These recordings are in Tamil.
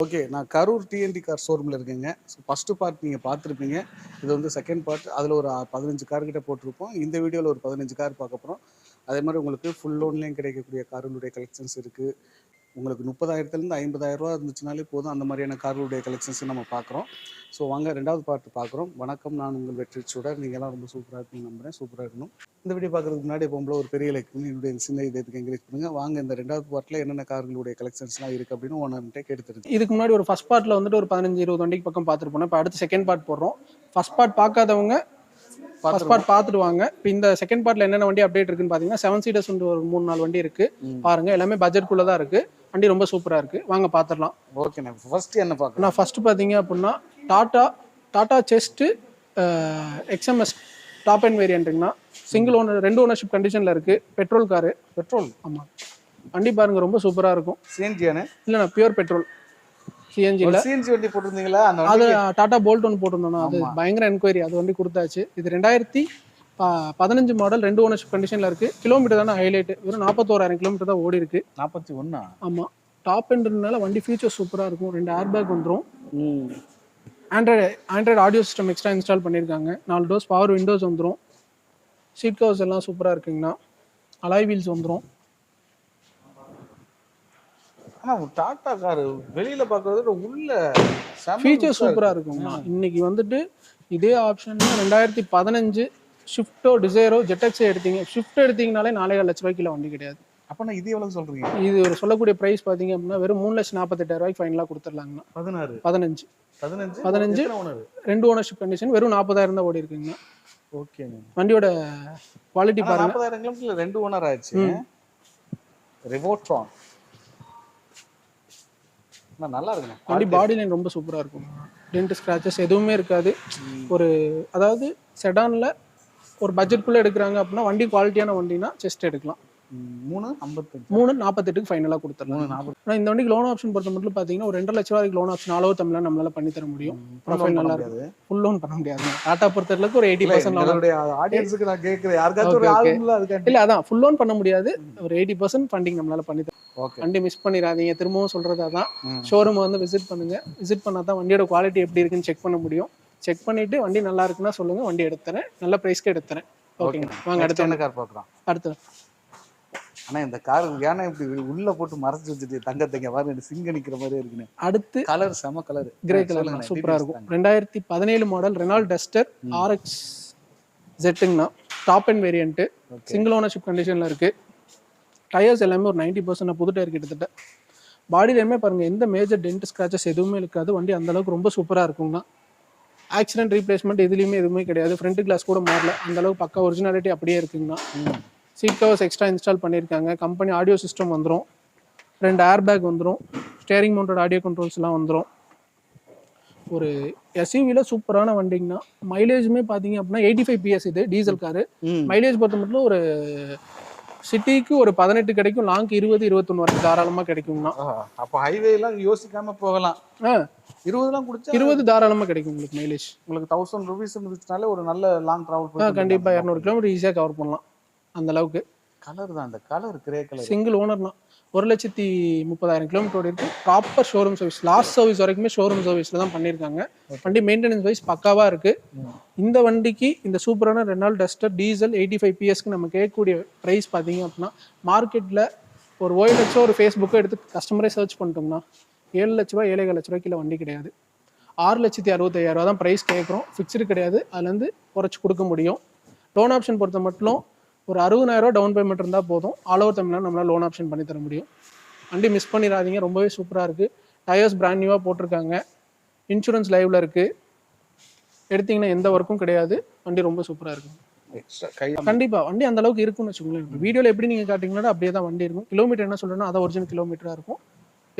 ஓகே, நான் கரூர் டிஎன்டி கார் ஷோரூமில் இருக்கேங்க. ஸோ ஃபஸ்ட்டு பார்ட் நீங்கள் பார்த்துருப்பீங்க. இது வந்து செகண்ட் பார்ட். அதில் ஒரு 15 கார் கிட்ட போட்டிருப்போம். இந்த வீடியோவில் ஒரு 15 கார் பார்க்க போகிறோம். அதே மாதிரி உங்களுக்கு ஃபுல் லோன்லேயும் கிடைக்கக்கூடிய கார்களுடைய கலெக்ஷன்ஸ் இருக்குது. உங்களுக்கு 30,000லேருந்து 50,000 ரூபா இருந்துச்சுனாலே போதும். அந்த மாதிரியான கார்களுடைய கலெக்ஷன்ஸ் நம்ம பார்க்குறோம். ஸோ வாங்க ரெண்டாவது பார்ட் பார்க்குறோம். வணக்கம், நான் உங்கள் வெற்றி சுடர். நீங்கள்லாம் ரொம்ப சூப்பராக இருக்குன்னு நம்புகிறேன். சூப்பராக இருக்கணும். இந்த வீடியோ பார்க்குறதுக்கு முன்னாடி போகும்போது ஒரு பெரிய லைக் பண்ணி என்னுடைய சின்ன இதயத்துக்கு என்கரேஜ் பண்ணுங்கள். வாங்க இந்த ரெண்டாவது பார்ட்டில் என்னென்ன கார்களுடைய கலெக்ஷன்ஸ்லாம் இருக்குது அப்படின்னு ஒன்றுகிட்ட கேட்டுருங்க. இதுக்கு முன்னாடி ஒரு ஃபர்ஸ்ட் பார்ட்டில் வந்துட்டு ஒரு 15-20 வண்டிக்கு பக்கம் பார்த்துருப்போம். இப்போ அடுத்து செகண்ட் பார்ட் போடுறோம். ஃபர்ஸ்ட் பார்ட் பார்க்காதவங்க ஃபர்ஸ்ட் பார்ட் பார்த்துட்டு வாங்க. இப்போ இந்த செகண்ட் பார்ட்டில் என்னென்ன வண்டி அப்டேட் இருக்குன்னு பார்த்தீங்கன்னா 7 சீட்டர்ஸ் ஒரு 3-4 வண்டி இருக்குது. பாருங்கள், எல்லாமே பட்ஜெட்குள்ளே தான் இருக்குது. வண்டி ரொம்ப சூப்பராக இருக்குது. வாங்க பார்த்துடலாம். ஓகேண்ணா, ஃபர்ஸ்ட் என்ன பார்க்கலாம்? நான் ஃபர்ஸ்ட் பார்த்தீங்க அப்படின்னா Tata Zest XMS top end வேரியண்ட்டுங்கண்ணா. சிங்கிள் ஓனர் 2 ஓனர்ஷிப் கண்டிஷனில் இருக்குது. Petrol car. பெட்ரோல்? ஆமாம். வண்டி பாருங்கள், ரொம்ப சூப்பராக இருக்கும். சிஎன்ஜியானே? இல்லைண்ணா, பியூர் பெட்ரோல். சிஎன்ஜி இல்லை. சிஎன்ஜி வண்டி போட்டிருந்தீங்களா? அது டாடா போல்ட் ஒன்று போட்டிருந்தோம். அது பயங்கர என்கொயரி. அது வண்டி கொடுத்தாச்சு. இது 2015 மாடல், 2 ஓனர்ஷிப் கண்டிஷனில் இருக்குது. கிலோமீட்டர் தானே ஹைலைட். வெறும் 41,000 கிலோமீட்டர் தான் ஓடி இருக்கு. 41? ஆமாம். டாப் எண்ட்னால வண்டி ஃபியூச்சர் சூப்பராக இருக்கும். 2 ஏர் பேக் வந்துடும். Android audio system extra install பண்ணியிருக்காங்க. 4 டோர்ஸ் பவர் விண்டோஸ் வந்துடும். சீட் கவர்ஸ் எல்லாம் சூப்பராக இருக்குங்கண்ணா. அலாய் வீல்ஸ் வந்துடும். ஆனால் டாடா கார் வெளியில் பார்க்குறது உள்ள ஃபீச்சர் சூப்பராக இருக்குங்கண்ணா. இன்னைக்கு வந்துட்டு இதே ஆப்ஷன் 2015 ஷிஃப்ட்டோ டிசைரோ ஜெட்டக்ஸோ எடுத்தீங்க. ஷிஃப்ட் எடுத்தீங்கனாலே 4.5 லட்ச ரூபாய்க்கு வண்டி கிடையாது. அப்போனா இது எவ்வளோ சொல்கிறீங்க? இது ஒரு சொல்லக்கூடிய ப்ரைஸ் பார்த்தீங்க அப்படின்னா வெறும் 3,48,000 ஃபைனலாக கொடுத்துடலாங்கண்ணா. 15 2 ஓனர்ஷிப் கண்டிஷன், வெறும் 40,000 தான் ஓடி இருக்குங்கண்ணா. ஓகேங்க. வண்டியோட குவாலிட்டி பாருங்க. 40,000 கிலோமீட்டர்ல 2 ஓனர் ஆயிடுச்சு. ரிவோட்ரான் நல்லா இருக்குங்க. வண்டி பாடி லைன் ரொம்ப சூப்பராக இருக்கும். டென்ட் ஸ்க்ராச்சஸ் எதுவுமே இருக்காது. ஒரு அதாவது செடானில் ஒரு பட்ஜெட்குள்ளே எடுக்கிறாங்க அப்படின்னா வண்டி குவாலிட்டியான வண்டினா செஸ்ட் எடுக்கலாம். 3,45 ஃபைனலாக கொடுத்துடலாம். ஆனால் இந்த வண்டிக்கு லோன் ஆப்ஷன் பொறுத்த மட்டும் பார்த்தீங்கன்னா ஒரு 2.5 லட்ச ரூபாய்க்கு loan option all over Tamil Nadu நம்மளால பண்ணி தர முடியும். ப்ரொஃபைல் நல்லா இருக்கு. ஃபுல் லோன் பண்ண முடியாது. டாடா பொறுத்தவரைக்கும் ஒரு 80% ஆடியன்ஸுக்கு நான் கேட்குறேன். யாருக்காச்சும் இல்லை, அதான் ஃபுல் லோன் பண்ண முடியாது. ஒரு 80% ஃபண்டிங் நம்மளால பண்ணி தரோம். வண்டி மிஸ் பண்ணிடாதீங்க. திரும்பவும் சொல்றது அதான், ஷோரூம் வந்து விசிட் பண்ணுங்க. விசிட் பண்ணா தான் வண்டியோட குவாலிட்டி எப்படி இருக்குன்னு செக் பண்ண முடியும். செக் பண்ணிட்டு வண்டி நல்லா இருக்குன்னா சொல்லுங்க, வண்டி எடுத்துறேன். நல்ல பிரைஸ்க்கு எடுத்துறேன். ஓகேங்க, வாங்க அடுத்து என்ன கார் பார்க்கலாம். அடுத்து ஆனா இந்த கார் ஏன்னா இப்படி உள்ள போட்டு மறைச்சு வச்சுட்டு தங்கத்தங்க பாருங்க, சிங்க நிக்கிற மாதிரியே இருக்குன்னு. அடுத்து கலர் செம கலர், கிரே கலர் சூப்பரா இருக்கும். 2017 மாடல் ரெனால்ட் டஸ்டர் RX Zங்கண்ணா. Top end variant, single ownership கண்டிஷன்ல இருக்கு. டயர்ஸ் எல்லாமே ஒரு 90% புது டயர் கிட்டத்தட்ட. பாடியிலுமே பாருங்க, எந்த மேஜர் டென்ட் ஸ்கிராச்சஸ் எதுவுமே இருக்காது. வண்டி அந்த அளவுக்கு ரொம்ப சூப்பரா இருக்குங்கண்ணா. ஆக்சிடென்ட் ரீப்ளேஸ்மெண்ட் இதுலயுமே எதுவுமே கிடையாது. ஃப்ரண்ட் கிளாஸ் கூட மாறல. அந்த அளவுக்கு பக்கா ஒரிஜினாலிட்டி அப்படியே இருக்குங்கண்ணா. சீட் கவர்ஸ் எக்ஸ்ட்ரா இன்ஸ்டால் பண்ணியிருக்காங்க. கம்பெனி ஆடியோ சிஸ்டம் வந்துடும். 2 ஏர் பேக் வந்துடும். ஸ்டேரிங் மவுண்டட் ஆடியோ கண்ட்ரோல்ஸ்லாம் வந்துடும். ஒரு எஸ்யூவியில் சூப்பரான வண்டிங்கண்ணா. மைலேஜுமே பார்த்தீங்க அப்படின்னா 85 PS. இது டீசல் காரு. மைலேஜ் பொறுத்த மட்டும் ஒரு சிட்டிக்கு ஒரு 18 கிடைக்கும். லாங்க்கு 20-21 வரைக்கும் தாராளமாக கிடைக்குங்கண்ணா. அப்போ ஹைவேலாம் யோசிக்காம போகலாம். 20 குடிச்சா 20 தாராளமாக கிடைக்கும் உங்களுக்கு மைலேஜ். உங்களுக்கு 1000 ரூபீஸ் இருந்துச்சுனாலே ஒரு நல்ல லாங் ட்ராவல் கண்டிப்பாக 200 கிலோமீட்டர் ஈஸியாக கவர் பண்ணலாம். அந்த அளவுக்கு கலர் தான். அந்த கலர் கிரே கலர். சிங்கிள் ஓனர்னா 1,30,000 கிலோமீட்டர் இருக்கு. Proper showroom service, last service வரைக்குமே ஷோரூம் சர்வீஸ்ல தான் பண்ணியிருக்காங்க. வண்டி மெயின்டெனன்ஸ் வைஸ் பக்காவா இருக்கு. இந்த வண்டிக்கு இந்த சூப்பரான ரெனால்ட் டஸ்டர் டீசல் 85 PSக்கு நம்ம கேட்கக்கூடிய ப்ரைஸ் பார்த்தீங்க அப்படின்னா மார்க்கெட்டில் ஒரு 7 லட்சம் ஒரு ஃபேஸ்புக்கை எடுத்து கஸ்டமரே சர்ச் பண்ணிட்டோம்னா 7 லட்ச ரூபா 7.5 லட்ச ரூபாய்க்கு வண்டி கிடையாது. 6,65,000 தான் ப்ரைஸ் கேட்குறோம். ஃபிக்ஸ்டு கிடையாது. அதுலேருந்து குறைச்சி கொடுக்க முடியும். லோன் ஆப்ஷன் பொறுத்த மட்டும் ஒரு 60,000 ரூபா டவுன் பேமெண்ட் இருந்தால் போதும். ஆல் ஓவர் தமிழ்நாடு நம்மளால் லோன் ஆப்ஷன் பண்ணி தர முடியும். வண்டி மிஸ் பண்ணிடாதீங்க. ரொம்பவே சூப்பராக இருக்குது. டயர்ஸ் பிராண்ட் நியூவாக போட்டிருக்காங்க. இன்சூரன்ஸ் லைவில் இருக்குது. எடுத்திங்கன்னா எந்த ஒர்க்கும் கிடையாது. வண்டி ரொம்ப சூப்பராக இருக்கும். கண்டிப்பாக வண்டி அந்த அளவுக்கு இருக்குன்னு வச்சுக்கோங்களேன். வீடியோவில் எப்படி நீங்கள் காட்டிங்களோ அப்படியே தான் வண்டி இருக்கும். கிலோமீட்டர் என்ன சொல்கிறேன்னா அதை ஒரிஜினல் கிலோமீட்டராக இருக்கும்.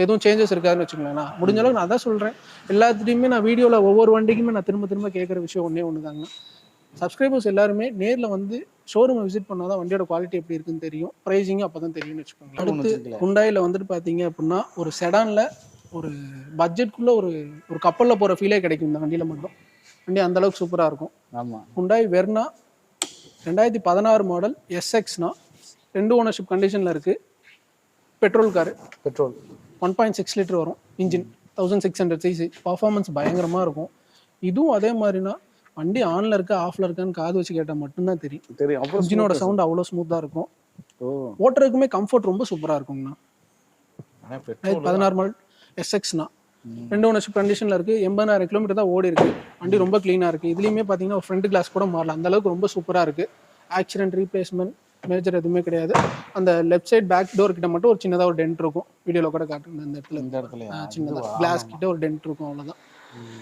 எதுவும் சேஞ்சஸ் இருக்காதுன்னு வச்சுக்கோங்களேன். நான் முடிஞ்ச அளவுக்கு நான் அதான் சொல்கிறேன். எல்லாத்துலேயுமே நான் வீடியோவில் ஒவ்வொரு வண்டிக்குமே நான் திரும்ப திரும்ப கேட்குற விஷயம் ஒன்று தாங்கண்ணா. சப்ஸ்கிரைபர்ஸ் எல்லாருமே நேரில் வந்து ஷோரூமை விசிட் பண்ணால் தான் வண்டியோட குவாலிட்டி எப்படி இருக்குன்னு தெரியும். ப்ரைஸிங்கும் அப்போ தான் தெரியும்னு வச்சுக்கோங்க. அடுத்து ஹுண்டாயில் வந்துட்டு பார்த்தீங்க அப்படின்னா ஒரு செடானில் ஒரு பட்ஜெட்குள்ளே ஒரு கப்பலில் போகிற ஃபீலே கிடைக்கும் இந்த வண்டியில் மட்டும். வண்டி அந்தளவுக்கு சூப்பராக இருக்கும். ஆமாம். ஹுண்டாய் வெர்னா 2016 மாடல் SXனா 2 ஓனர்ஷிப் கண்டிஷனில் இருக்குது. Petrol car. பெட்ரோல் 1.6 லிட்டர் வரும் இன்ஜின். 1600 சிசி, பர்ஃபார்மன்ஸ் பயங்கரமாக இருக்கும். இதுவும் அதே மாதிரினா வண்டி ஆனில் இருக்கா ஆஃபில் இருக்கான்னு காது வச்சு கேட்டால் மட்டும்தான் தெரியும். தெரியும். அப்புறம் இன்ஜினோட சவுண்ட் அவ்வளோ ஸ்மூத்தாக இருக்கும். ஓ ஓட்டுறதுக்குமே கம்ஃபர்ட் ரொம்ப சூப்பராக இருக்குங்கண்ணா. ஆனால் பெட்ரோல் 16 மாடல் எஸ்எக்ஸ்னா 2 ஓனர்ஷிப் கண்டிஷனில் இருக்குது. 80,000 கிலோமீட்டர் தான் ஓடி இருக்குது. வண்டி ரொம்ப க்ளீனாக இருக்குது. இதுலேயுமே பார்த்தீங்கன்னா ஃப்ரண்ட் கிளாஸ் கூட மாறல, அந்த அளவுக்கு ரொம்ப சூப்பராக இருக்குது. ஆக்சிடென்ட் ரீப்ளேஸ்மெண்ட் மேஜர் எதுவுமே கிடையாது. அந்த லெஃப்ட் சைட் பேக் டோர் கிட்ட மட்டும் ஒரு சின்னதாக ஒரு டென்ட் இருக்கும். வீடியோவில் கூட காட்டுங்க இந்த இடத்துல சின்னதாக கிளாஸ் கிட்ட ஒரு டென்ட் இருக்கும், அவ்வளோதான்.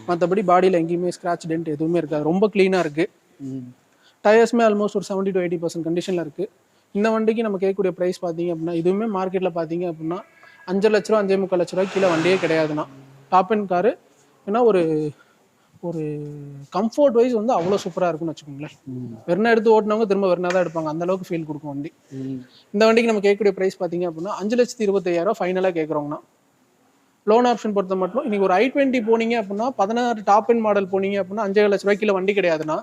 மற்றபடி பாடியில் எங்கேயுமே ஸ்க்ராட்ச் டென்ட் எதுவுமே இருக்காது. ரொம்ப க்ளீனாக இருக்குது. டயர்ஸ்மே ஆல்மோஸ்ட் ஒரு 70 to 80% கண்டிஷனில் இருக்குது. இந்த வண்டிக்கு நம்ம கேட்கக்கூடிய ப்ரைஸ் பார்த்தீங்க அப்படின்னா, இதுவுமே மார்க்கெட்டில் பார்த்தீங்க அப்படின்னா 5 லட்ச ரூபா 5.25 லட்ச ரூபாய்க்கு கீழே வண்டியே கிடையாதுண்ணா. Top and car. ஏன்னா ஒரு ஒரு கம்ஃபர்ட் வைஸ் வந்து அவ்வளோ சூப்பராக இருக்குன்னு வச்சுக்கோங்களேன். வெறுனா எடுத்து ஓட்டினவங்க திரும்ப வெறுனா தான் எடுப்பாங்க, அந்த அளவுக்கு ஃபீல் கொடுக்கும் வண்டி. இந்த வண்டிக்கு நம்ம கேட்கக்கூடிய ப்ரைஸ் பார்த்தீங்க அப்படின்னா 5,25,000 ஃபைனலாக கேட்குறோங்கண்ணா. லோன் ஆப்ஷன் பொறுத்த மட்டும் இன்னைக்கு ஒரு i20 போனீங்க அப்படின்னா 16 டாப் அண்ட் மாடல் போனீங்க அப்படின்னா 5 லட்ச ரூபாய்க்கு கீழே வண்டி கிடையாதுன்னா,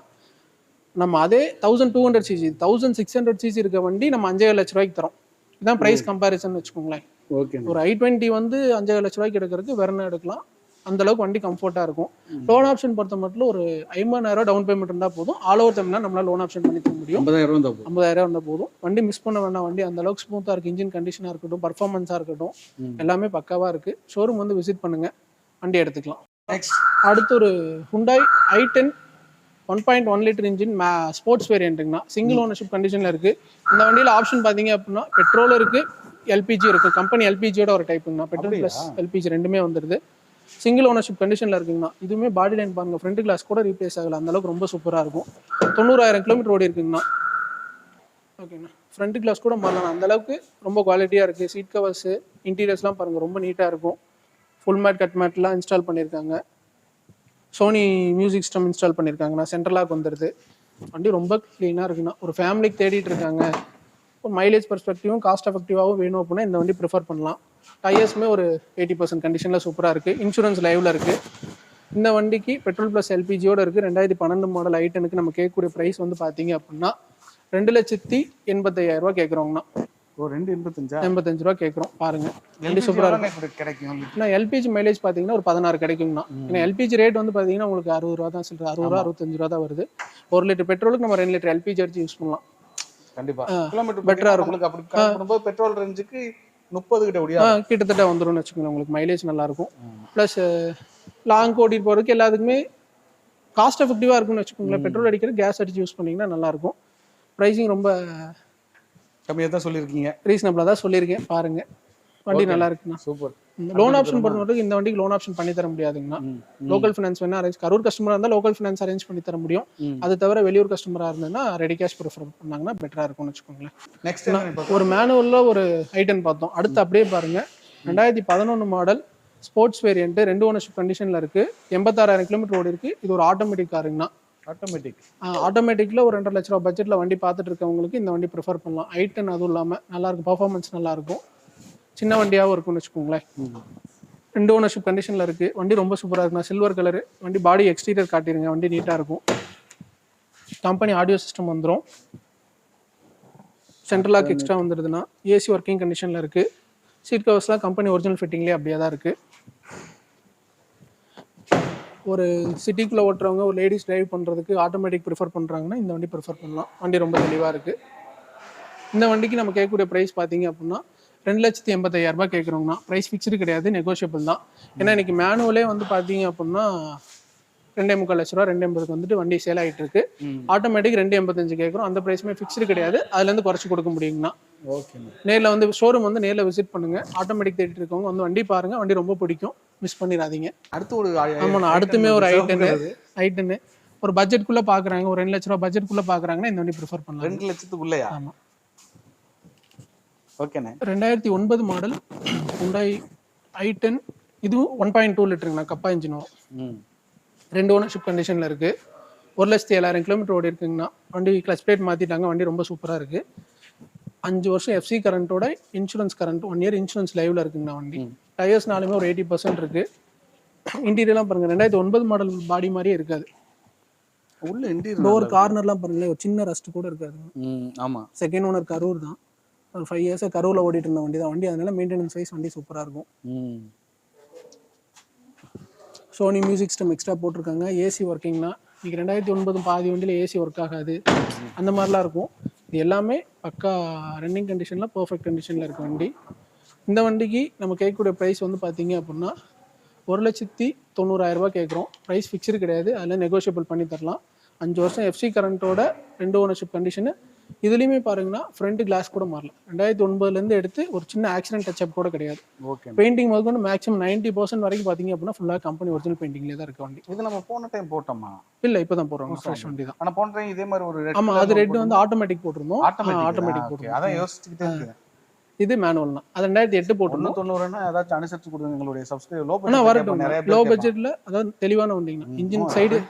நம்ம அதே 1200 சிசி 1600 சிசி இருக்க வண்டி நம்ம 5 லட்ச ரூபாய்க்கு தரோம். இதுதான் ப்ரைஸ் கம்பேரிசன் வச்சுக்கோங்களேன். ஓகே. ஒரு i20 வந்து 5 லட்ச ரூபாய்க்கு எடுக்கிறதுக்கு வேற என்ன எடுக்கலாம், அந்த அளவுக்கு வண்டி கம்ஃபர்ட்டாக இருக்கும். லோன் ஆப்ஷன் பொறுத்த மட்டும் ஒரு 50,000 டவுன் பேமெண்ட் இருந்தால் போதும். ஆல் ஓவர் தமிழ்னா நம்மளால லோன் ஆப்ஷன் பண்ணி தர முடியும். 50,000 இருந்தால் போதும். வண்டி மிஸ் பண்ண வேண்டாம். வண்டி அந்த அளவுக்கு ஸ்மூத்தாக இருக்குது. இன்ஜின் கண்டிஷனாக இருக்கட்டும், பர்ஃபார்மன்ஸாக இருக்கட்டும், எல்லாமே பக்காவாக இருக்குது. ஷோரூம் வந்து விசிட் பண்ணுங்கள், வண்டி எடுத்துக்கலாம். நெக்ஸ்ட் அடுத்து ஒரு Hyundai i10 1.1 litre engine sports வேரியண்ட்டுங்கண்ணா. சிங்கிள் ஓனர்ஷிப் கண்டிஷனில் இருக்குது. இந்த வண்டியில் ஆப்ஷன் பார்த்தீங்க அப்படின்னா பெட்ரோல் இருக்குது, எல்பிஜி இருக்குது. கம்பெனி எல்பிஜியோட ஒரு டைப்புங்கண்ணா. பெட்ரோல் ப்ளஸ் எல்பிஜி ரெண்டுமே வந்துடுது. சிங்கிள் ஓனர்ஷிப் கண்டிஷனில் இருக்குங்கண்ணா. இதுவுமே பாடி லைன் பாருங்கள், ஃப்ரண்ட் கிளாஸ் கூட ரீப்ளேஸ் ஆகலை, அந்தளவுக்கு ரொம்ப சூப்பராக இருக்கும். 90,000 கிலோமீட்டர் ஓடி இருக்குங்கண்ணா. ஓகேண்ணா. ஃப்ரண்ட் கிளாஸ் கூட மாறலாம், அந்தளவுக்கு ரொம்ப குவாலிட்டியாக இருக்குது. சீட் கவர்ஸு இன்டீரியர்ஸ்லாம் பாருங்கள், ரொம்ப நீட்டாக இருக்கும். ஃபுல் மேட் கட் மேட்லாம் இன்ஸ்டால் பண்ணியிருக்காங்க. சோனி மியூசிக் சிஸ்டம் இன்ஸ்டால் பண்ணியிருக்காங்கண்ணா. சென்ட்ரலாக வந்துடுது. வண்டி ரொம்ப க்ளீனாக இருக்குண்ணா. ஒரு ஃபேமிலிக்கு தேடிட்டு இருக்காங்க, ஒரு மைலேஜ் பர்ஸ்பெக்டிவும் காஸ்ட் எஃபெக்டிவாகவும் வேணும் அப்படின்னா இந்த வண்டி ப்ரிஃபர் பண்ணலாம். டயர்ஸுமே ஒரு 80% கண்டிஷனில் சூப்பராக இருக்குது. இன்சூரன்ஸ் லைவில் இருக்குது. இந்த வண்டிக்கு பெட்ரோல் ப்ளஸ் எல்பிஜியோடு இருக்குது. 2012 மாடல் i10க்கு நம்ம கேட்கக்கூடிய ப்ரைஸ் வந்து பார்த்தீங்க அப்படின்னா 2,85,000 கேட்குறோங்கண்ணா. ஒரு 285 85 ரூபா கேட்குறோம். பாருங்க வண்டி சூப்பராக கிடைக்கும். ஏன்னா எல்பிஜி மைலேஜ் பார்த்தீங்கன்னா ஒரு 16 கிடைக்குங்கண்ணா. ஏன்னா எல்பிஜி ரேட் வந்து பார்த்தீங்கன்னா உங்களுக்கு 60 ரூபா தான் சொல்கிறேன். 60 ரூபா 65 ரூபா தான் வருது. 1 லிட்டர் பெட்ரோலுக்கு நம்ம 2 லிட்டர் எல்பிஜி அடிச்சு யூஸ் பண்ணலாம். கண்டிப்பா கிலோமீட்டர் பெட்டரா இருக்கும். அப்படி பண்ணும்போது பெட்ரோல் ரேஞ்சுக்கு 30 கிட்ட ஓடியா கிட்டத்தட்ட வந்துரும்னு வச்சுக்கோங்க. உங்களுக்கு மைலேஜ் நல்லா இருக்கும். ப்ளஸ் லாங் ஓடிட்டு போகிறதுக்கு எல்லாத்துக்குமே காஸ்ட் எஃபெக்டிவாக இருக்கும்னு வச்சுக்கோங்களேன். பெட்ரோல் அடிக்கிறது கேஸ் அடிச்சு யூஸ் பண்ணிங்கன்னா நல்லாயிருக்கும். ப்ரைஸிங் ரொம்ப கம்மியாக தான் சொல்லியிருக்கீங்க. ரீசனபிளாக தான் சொல்லியிருக்கேன். பாருங்க வண்டி நல்லா இருக்குண்ணா. சூப்பர். லோன் ஆப்ஷன் பொறுத்த மட்டும் இந்த வண்டிக்கு லோன் ஆப்ஷன் பண்ணி தர முடியாதுங்கண்ணா. லோக்கல் ஃபினான்ஸ் வேணா அரேஞ்ச், கரூர் கஸ்டமராக இருந்தால் லோக்கல் ஃபினான்ஸ் அரேஞ்ச் பண்ணி தர முடியும். அது தவிர வெளியூர் கஸ்டமராக இருந்ததுன்னா ரெடி கேஷ் ப்ரிஃபர் பண்ணாங்கன்னா பெட்டராக இருக்கும்னு வச்சுக்கோங்களேன். நெக்ஸ்ட் ஒரு மேனுவலில் ஒரு i10 பார்த்தோம். அடுத்து அப்படியே பாருங்க 2011 மாடல் ஸ்போர்ட்ஸ் வேரியன்ட் 2 ஓனர்ஷிப் கண்டிஷனில் இருக்குது. 86,000 கிலோமீட்டர் ஓடி இருக்குது. இது ஒரு ஆட்டோமேட்டிக் காருங்கண்ணா. ஆட்டோமேட்டிக்கில் ஒரு 2.5 லட்ச ரூபா பட்ஜெட்டில் வண்டி பார்த்துட்டு இருக்கவங்களுக்கு இந்த வண்டி ப்ரிஃபர் பண்ணலாம். i10 அதுவும் இல்லாமல் நல்லாயிருக்கும், பர்ஃபார்மன்ஸ் நல்லாயிருக்கும், சின்ன வண்டியாகவும் இருக்கும்னு வச்சுக்கோங்களேன். 2 ஓனர்ஷிப் கண்டிஷனில் இருக்குது. வண்டி ரொம்ப சூப்பராக இருக்குண்ணா. சில்வர் கலரு வண்டி. பாடி எக்ஸ்டீரியர் காட்டிடுங்க, வண்டி நீட்டாக இருக்கும். கம்பெனி ஆடியோ சிஸ்டம் வந்துடும். சென்ட்ரல் லாக் எக்ஸ்ட்ரா வந்துடுதுன்னா. ஏசி ஒர்க்கிங் கண்டிஷனில் இருக்குது. சீட் கவர்ஸ்லாம் கம்பெனி ஒரிஜினல் ஃபிட்டிங்லேயே அப்படியே தான் இருக்குது. ஒரு சிட்டிக்குள்ளே ஓட்டுறவங்க, ஒரு லேடிஸ் டிரைவ் பண்ணுறதுக்கு ஆட்டோமேட்டிக் ப்ரிஃபர் பண்ணுறாங்கன்னா இந்த வண்டி ப்ரிஃபர் பண்ணலாம். வண்டி ரொம்ப தெளிவாக இருக்குது. இந்த வண்டிக்கு நம்ம கேட்கக்கூடிய ப்ரைஸ் பார்த்தீங்க அப்படின்னா 2,85,000 கேட்குறோங்கண்ணா. ப்ரைஸ் ஃபிக்ஸ்டு கிடையாது, நெகோஷியபிள் தான். ஏன்னா இன்றைக்கி மேனுவலே வந்து பார்த்தீங்க அப்படின்னா 2.25 லட்ச ரூபா 2.80 வந்துட்டு வண்டி சேல் ஆகிட்டு இருக்கு. ஆட்டோமேட்டிக் 2.85 கேட்குறோம். அந்த ப்ரைஸுமே ஃபிக்ஸ்டு கிடையாது, அதுலேருந்து குறைச்சி கொடுக்க முடியுங்கண்ணா. ஓகே. நேரில் வந்து ஷோரூம் வந்து நேரில் விசிட் பண்ணுங்கள். ஆட்டோமேட்டிக் தேடிட்டு இருக்கவங்க வந்து வண்டி பாருங்கள், வண்டி ரொம்ப பிடிக்கும், மிஸ் பண்ணிடாதீங்க. அடுத்து ஒரு ஆமாண்ணா, அடுத்துமே ஒரு i10 ஒரு பட்ஜெட்குள்ளே பார்க்குறாங்க, ஒரு 2 லட்ச ரூபா பட்ஜெட்குள்ளே பார்க்குறாங்கன்னா இந்த வண்டி ப்ரிஃபர் பண்ணலாம். 2 லட்சத்துக்குள்ளேயா? ஆமாம். ஓகேண்ணே. 2009 மாடல் Hyundai i10. இதுவும் 1.2 லிட்டருங்கண்ணா. கப்பா இன்ஜின் வரும். 2 ஓனர்ஷிப் கண்டிஷனில் இருக்குது. 1,07,000 கிலோமீட்டர் ஓடி இருக்குங்கண்ணா. வண்டி கிளச் பிளேட் மாற்றிட்டாங்க. வண்டி ரொம்ப சூப்பராக இருக்குது. 5 வருஷம் எஃப்சி கரண்ட்டோட இன்சூரன்ஸ் கரண்ட் 1 இயர் இன்சூரன்ஸ் லைவில் இருக்குங்கண்ணா. வண்டி டயர்ஸ்னாலுமே ஒரு 80% இருக்குது. இன்டீரியர்லாம் பாருங்கள், 2009 மாடல் பாடி மாதிரியே இருக்காது. உள்ள இன்டீரியர் டோர் கார்னர்லாம் பாருங்களேன், ஒரு சின்ன ரஸ்ட் கூட இருக்காது. ஆமாம். செகண்ட் ஓனர் கரூர் தான். ஒரு 5 இயர்ஸாக கரூரில் ஓடிட்டு இருந்த வண்டி தான் வண்டி. அதனால மெயின்டெனன்ஸ் வைஸ் வண்டி சூப்பராக இருக்கும். சோனி மியூசிக் சிஸ்டம் எக்ஸ்ட்ரா போட்டிருக்காங்க. ஏசி ஒர்க்கிங்னா இன்னைக்கு 2009 பாதி வண்டியில் ஏசி ஒர்க் ஆகாது, அந்த மாதிரிலாம் இருக்கும். இது எல்லாமே பக்கா ரன்னிங் கண்டிஷனில் பர்ஃபெக்ட் கண்டிஷனில் இருக்க வண்டி. இந்த வண்டிக்கு நம்ம கேட்கக்கூடிய ப்ரைஸ் வந்து பார்த்தீங்க அப்படின்னா 1,90,000 கேட்குறோம். ப்ரைஸ் ஃபிக்ஸ்டு கிடையாது, அதில் நெகோஷியபிள் பண்ணி தரலாம். 5 வருஷம் எஃப்சி கரண்ட்டோட 2 ஓனர்ஷிப் கண்டிஷனு. இதுலேயுமே பாருங்கன்னா ஃப்ரண்ட் கிளாஸ் கூட மாறல. 2009 எடுத்து ஒரு சின்ன ஆக்சிடென்ட் டச்சப் கூட கிடையாது. ஓகே. பெயிண்டிங் முதற்கொண்டு மேக்ஸிமம் 90% வரைக்கும் பார்த்தீங்க அப்படின்னா ஃபுல்லாக கம்பெனி ஒரிஜினல் பெயிண்டிங்லேயே தான் இருக்க வண்டி. இது நம்ம போன டைம் போட்டோமா? இல்லை, இப்போ தான் போடுறோம், ஃப்ரெஷ் வண்டி தான். ஆனா போன டைம் இதே மாதிரி ஒரு ரெட். ஆமாம், அது ரெட் வந்து ஆட்டோமேட்டிக் போட்டிருந்தோம். ஆட்டோமேட்டிக் போட்டிருந்தோம். அதான் யோசிச்சுக்கிட்டே இருக்கேன். இது மேனுவல் தான். அது 2008 போட்டிருந்தோம். 190னா ஏதாச்சும் அனுசரிச்சு கொடுங்க எங்களுடைய சப்ஸ்கிரைபர். லோ ஆனால் வரட்டும், நிறைய லோ பட்ஜெட்டில் அதாவது தெளிவான வண்டிங்கண்ணா.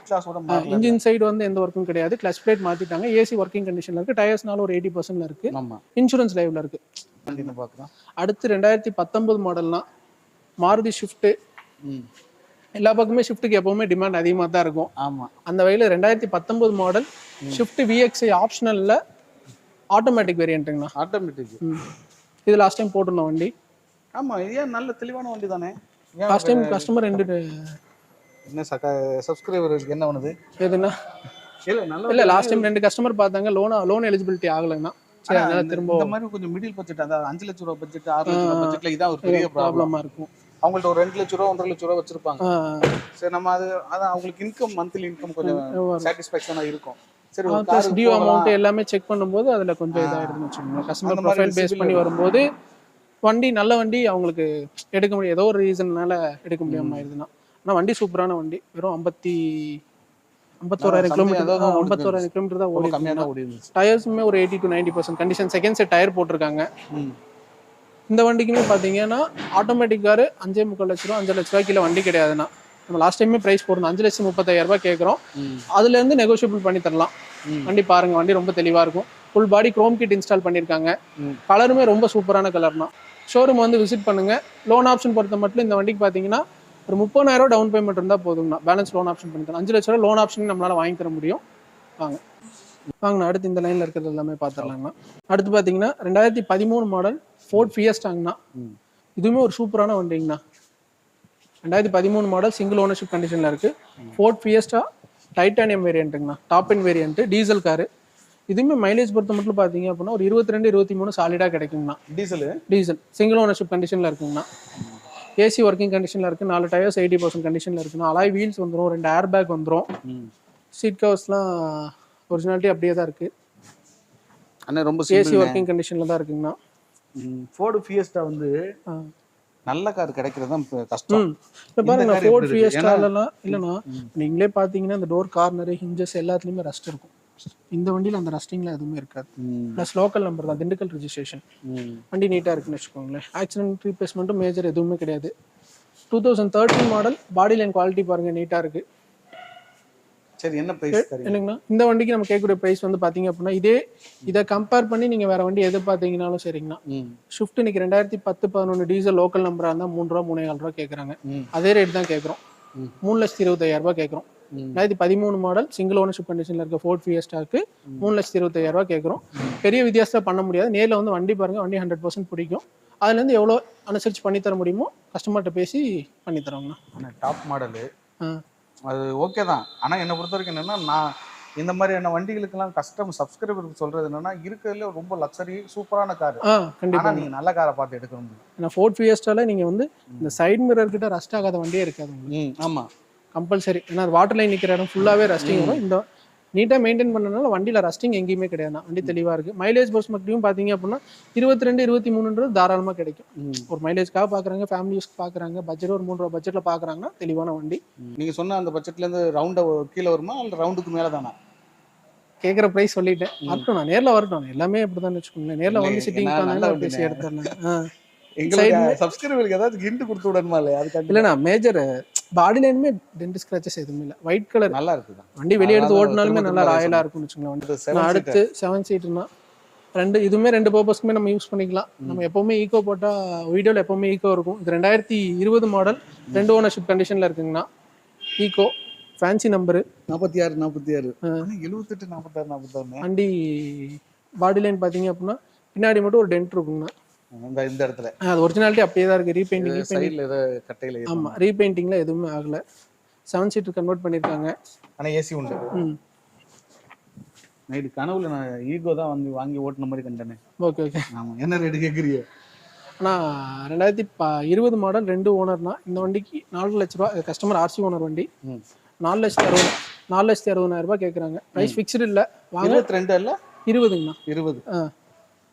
இன்ஜின் சைடு வந்து எந்த ஒர்க்கும் கிடையாது. கிளச் பிளேட் மாற்றிட்டாங்க. ஏசி ஒர்க்கிங் கண்டிஷனில் இருக்குது. டயர்ஸ்னால ஒரு 80% இருக்குது. ஆமா. இன்சூரன்ஸ் லைவ்ல இருக்குது. வண்டின்னு பார்க்குறோம். அடுத்து 2019 மாடல்னா மாருதி ஷிஃப்ட்டு. எல்லா பக்கமே ஷிஃப்ட்டுக்கு எப்பவுமே டிமாண்ட் அதிகமாக தான் இருக்கும். ஆமா. அந்த வகையில் 2019 மாடல் ஷிஃப்ட் VXI ஆப்ஷனலில் ஆட்டோமேட்டிக் வேரியண்ட்டுங்கண்ணா. ஆட்டோமேட்டிக். இது லாஸ்ட் டைம் போட்டிருந்தோம் வண்டி. ஆமா, இது ஏன் நல்ல தெளிவான வண்டி தானே. லாஸ்ட் டைம் கஸ்டமர் என்ன சப்ஸ்கிரைபருக்கு என்ன பண்ணுது எதுனா இல்லை, லாஸ்ட் டைம் 2 கஸ்டமர் பார்த்தாங்க. லோன் எலிஜிபிலிட்டி ஆகலைன்னா சரி, அதனால திரும்ப இந்த மாதிரி கொஞ்சம் மிடில் பட்ஜெட், அதாவது 5 லட்ச ரூபா பட்ஜெட், 6 லட்ச ரூபா பட்ஜெட்ல இதான் ஒரு பெரிய ப்ராப்ளமாக இருக்கும். அவங்கள்ட்ட ஒரு 2 லட்ச ரூபா 1.5 லட்ச ரூபா வச்சிருப்பாங்க. சரி, நம்ம அதான் அவங்களுக்கு இன்கம், மந்த்லி இன்கம் கொஞ்சம் சாட்டிஸ்ஃபேக்ஷனா இருக்கும். சரி, ஒரு கார் டியூ அமௌண்ட் எல்லாமே செக் பண்ணும்போது அதுல கொஞ்சம் இதாயிடுதுன்னு வச்சுக்கோங்க. கஸ்டமர் ப்ரொஃபைல் பேஸ் பண்ணி வரும்போது வண்டி நல்ல வண்டி அவங்களுக்கு எடுக்க முடியும், ஏதோ ஒரு ரீசன்னால எடுக்க முடியாம ஆயிடுதுன்னா. ஆனால் வண்டி சூப்பரான வண்டி. வெறும் 51,000 கிலோமீட்டர் தான் ஓடி. கம்மியாக தான் ஓடி இருந்துச்சு. டயர்ஸுமே ஒரு 80 to 90% கண்டிஷன். செகண்ட் செட் டயர் போட்டிருக்காங்க. இந்த வண்டிக்குமே பார்த்தீங்கன்னா ஆட்டோமேட்டிக் காரு 5,3 லட்ச ரூபா 5 லட்ச ரூபா கீழே வண்டி கிடையாதுன்னா. நம்ம லாஸ்ட் டைமே ப்ரைஸ் போடணும், 5,35,000 கேட்குறோம். அதுலேருந்து நெகோஷியபிள் பண்ணி தரலாம். வண்டி பாருங்க, வண்டி ரொம்ப தெளிவாக இருக்கும். Full body chrome kit install பண்ணியிருக்காங்க. கலருமே ரொம்ப சூப்பரான கலர் தான். ஷோரூம் வந்து விசிட் பண்ணுங்க. லோன் ஆப்ஷன் பொறுத்த மட்டும் இந்த வண்டிக்கு பார்த்தீங்கன்னா ஒரு 30,000 டவுன் பேமெண்ட் இருந்தால் போதுங்கண்ணா. பேலன்ஸ் லோன் ஆப்ஷன் பண்ணி தரலாம். 5 லட்ச ரூபா லோன் ஆப்ஷன் நம்மளால வாங்கி தர முடியும். வாங்கண்ணா. அடுத்து இந்த லைனில் இருக்கிறது எல்லாமே பார்த்துடலாங்கண்ணா. அடுத்து பார்த்தீங்கன்னா 2013 மாடல் ஃபோர்ட் ஃபியஸ்டாங்கண்ணா. இதுவுமே ஒரு சூப்பரான வண்டிங்கண்ணா. 2013 மாடல் சிங்கிள் ஓனர்ஷிப் கண்டிஷனில் இருக்குது. ஃபோர்ட் ஃபியஸ்டா டைட்டானியம் வேரியண்ட்டுங்கண்ணா. Top end variant, diesel car. இதுவுமே மைலேஜ் பொறுத்த மட்டும் பார்த்தீங்க அப்படின்னா ஒரு 22-23 சாலிடாக கிடைக்குங்கண்ணா. டீசல் சிங்கிள் ஓனர்ஷிப் கண்டிஷனில் இருக்குங்கண்ணா. ஏசி ஒர்க்கிங் கண்டிஷனில் இருக்குது. 4 டயர்ஸ் 80% கண்டிஷனில் இருக்குண்ணா. அலாய் வீல்ஸ் வந்துடும், 2 ஏர் பேக் வந்துடும். சீட் கவர்ஸ்லாம் ஒரிஜினாலிட்டி அப்படியே தான் இருக்குது. ஆனால் ரொம்ப ஏசி ஒர்க்கிங் கண்டிஷனில் தான் இருக்குங்கண்ணா. ஃபோர்டு ஃபியஸ்டா வந்து நல்ல கார் கிடைக்கிறது தான் கஷ்டம். இப்போ பாருங்க, ஃபோர்ட் ஃபியஸ்டாலலாம் இல்லைண்ணா, நீங்களே பார்த்தீங்கன்னா இந்த டோர் கார்னரு ஹிஞ்சஸ் எல்லாத்துலேயுமே ரஸ்ட் இருக்கும். இந்த வண்டியில் அந்த ரஸ்டிங்லாம் எதுவுமே இருக்காது. ப்ளஸ் லோக்கல் நம்பர் தான், திண்டுக்கல் ரிஜிஸ்ட்ரேஷன். வண்டி நீட்டாக இருக்குன்னு வச்சுக்கோங்களேன். ஆக்சிடென்ட் ரீப்ளேஸ்மெண்ட்டும் மேஜர் எதுவுமே கிடையாது. 2013 மாடல். பாடி லைன் குவாலிட்டி பாருங்க, நீட்டாக இருக்குது. சரி, என்ன பிரைஸ் இல்லைங்கண்ணா? இந்த வண்டிக்கு நம்ம கேட்கக்கூடிய பிரைஸ் வந்து பார்த்தீங்க அப்படின்னா இதை கம்பேர் பண்ணி நீங்கள் வேற வண்டி எது பார்த்தீங்கன்னாலும் சரிங்கண்ணா. ஷிஃப்ட் இன்னைக்கு 2010-11 டீசல் லோக்கல் நம்பராக இருந்தால் 3 ரூபா 3.25 ரூபா கேட்குறாங்க. அதே ரேட் தான் கேட்குறோம். 3,25,000 கேட்குறோம். 2013 மாடல் சிங்கிள் ஓனர்ஷிப் கண்டிஷனில் இருக்க ஃபோர்ட் ஃபியஸ்டாக்கு 3,25,000 கேட்குறோம். பெரிய வித்தியாசம் பண்ண முடியாது. நேரில் வந்து வண்டி பாருங்கள், வண்டி 100% பிடிக்கும். அதுலேருந்து எவ்வளோ அனுசரித்து பண்ணித்தர முடியுமோ கஸ்டமர்கிட்ட பேசி பண்ணித்தரோங்கண்ணா. டாப் மாடலு அது ஓகே தான். ஆனால் என்னை பொறுத்த வரைக்கும் என்னென்னா, நான் இந்த மாதிரியான வண்டிகளுக்கெல்லாம் சப்ஸ்கிரைபருக்கு சொல்கிறது என்னென்னா, இருக்கிறதுல ரொம்ப லக்ஸரி சூப்பரான கார். கண்டிப்பாக நீங்கள் நல்ல காரை பார்த்து எடுக்க முடியும். ஏன்னா ஃபோர்ட் ஃபியஸ்டால நீங்கள் வந்து இந்த சைட் மிரர் கிட்ட ரஸ்ட் ஆகாத வண்டியே இருக்காது. ஆமாம், கம்பல்சரி. ஏன்னா வாட்டர் லைன் நிற்கிற இடம் ஃபுல்லாகவே ரஸ்டிங் வரும். இந்த நீட்டாக மெயின்டைன் பண்ணனால வண்டியில் ரஸ்டிங் எங்கேயுமே கிடையாது. வண்டி தெளிவாக இருக்குது. மைலேஜ் பர்ஸ்பெக்டிவும் பார்த்தீங்க அப்படின்னா 22-23 தாராளமாக கிடைக்கும். ஒரு மைலேஜ்க்காக பார்க்குறாங்க, ஃபேமிலி யூஸ்க்கு பார்க்குறாங்க, பட்ஜெட் ஒரு 3 ரூபா பட்ஜெட்டில் பார்க்குறாங்கன்னா தெளிவான வண்டி. நீங்கள் சொன்ன அந்த பட்ஜெட்லேருந்து ரவுண்டை கீழே வருமா இல்லை ரவுண்டுக்கு மேலே தானா? கேட்குற ப்ரைஸ் சொல்லிட்டேன். வரட்டும், நான் நேரில் வரட்டும். எல்லாமே அப்படி தான் வச்சுக்கோங்களேன். நேரில் வந்து சிட்டிங் பண்ணாலும் பேசி எடுத்துடலாம். சப்ஸ்கிரைபருக்கு ஏதாவது ஹிண்ட் கொடுத்து விடணுமா இல்லையா? அதுக்கு இல்லைண்ணா, மேஜர் பாடி லைனுமே டென்ட் ஸ்க்ராச்சஸ் எதுவுமே இல்லை. ஒயிட் கலர் நல்லா இருக்குது. வண்டி வெளியே எடுத்து ஓட்டினாலுமே நல்லா ராயலாக இருக்கும்னு வச்சுக்கோங்களேன். அடுத்து 7 சீட்டுனா இதுவுமே 2 பர்பஸ்க்குமே நம்ம யூஸ் பண்ணிக்கலாம். நம்ம எப்போவுமே ஈக்கோ போட்டால் வீடியோவில் எப்போவுமே ஈக்கோ இருக்கும். இது 2020 மாடல் 2 ஓனர்ஷிப் கண்டிஷனில் இருக்குங்கண்ணா. Eeco fancy number 46 78 46 46. வண்டி பாடி லைன் பார்த்தீங்க அப்படின்னா பின்னாடி மட்டும் ஒரு டென்ட் இருக்குங்கண்ணா. இந்த இடத்துல அது ஒரிஜினாலிட்டி அப்படியே தான் இருக்குது. ரீபெயிண்டிங் சைடுல ஏதோ கட்டையில. ஆமாம், ரீபெயிண்டிங்கில் எதுவுமே ஆகலை. 7 சீட்டர் கன்வெர்ட் பண்ணியிருக்காங்க. ஆனால் ஏசி உண்டு. ம் நைட்டு கனவுல நான் ஈகோ தான் வந்து வாங்கி ஓட்டுன மாதிரி கண்டனே. Okay okay. ஆமாம், என்ன ரேட்டு கேட்குறீங்க? ஆனால் 2020 மாடல் 2 ஓனர்னா இந்த வண்டிக்கு 4 லட்ச ரூபா. கஸ்டமர் ஆர்சி ஓனர் வண்டி. 4,60,000 கேட்குறாங்க. ப்ரைஸ் ஃபிக்ஸ்டு இல்லை. வாங்க 22 இல்லை 20ங்கண்ணா. 20.